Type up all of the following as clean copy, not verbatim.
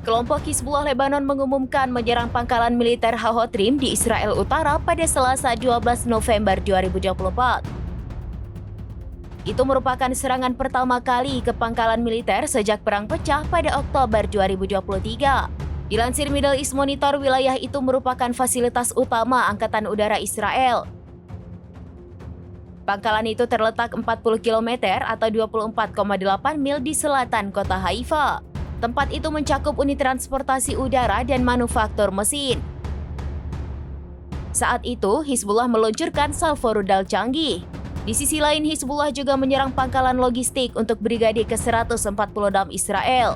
Kelompok Hizbullah Lebanon mengumumkan menyerang pangkalan militer Hahotrim di Israel Utara pada Selasa 12 November 2024. Itu merupakan serangan pertama kali ke pangkalan militer sejak perang pecah pada Oktober 2023. Dilansir Middle East Monitor, wilayah itu merupakan fasilitas utama Angkatan Udara Israel. Pangkalan itu terletak 40 km atau 24,8 mil di selatan kota Haifa. Tempat itu mencakup unit transportasi udara dan manufaktur mesin. Saat itu, Hizbullah meluncurkan salvo rudal canggih. Di sisi lain, Hizbullah juga menyerang pangkalan logistik untuk Brigade ke-146 Israel.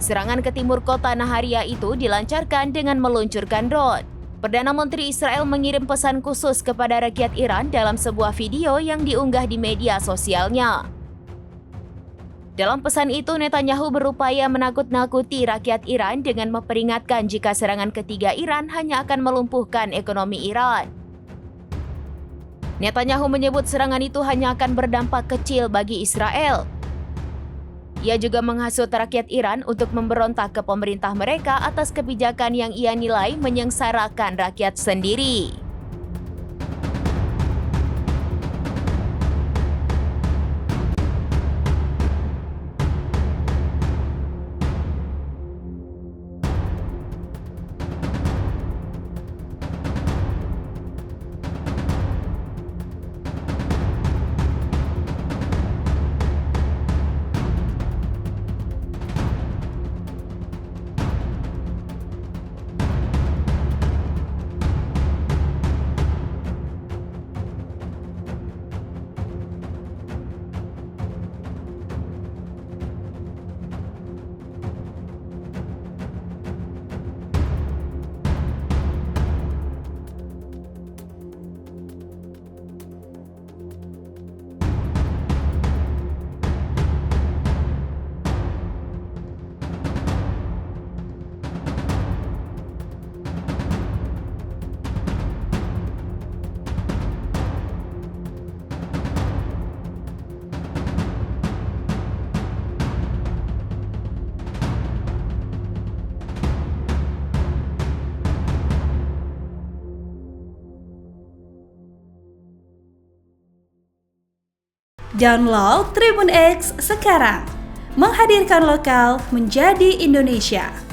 Serangan ke timur kota Naharia itu dilancarkan dengan meluncurkan drone. Perdana Menteri Israel mengirim pesan khusus kepada rakyat Iran dalam sebuah video yang diunggah di media sosialnya. Dalam pesan itu, Netanyahu berupaya menakut-nakuti rakyat Iran dengan memperingatkan jika serangan ketiga Iran hanya akan melumpuhkan ekonomi Iran. Netanyahu menyebut serangan itu hanya akan berdampak kecil bagi Israel. Ia juga menghasut rakyat Iran untuk memberontak ke pemerintah mereka atas kebijakan yang ia nilai menyengsarakan rakyat sendiri. Download Tribun X sekarang, menghadirkan lokal menjadi Indonesia.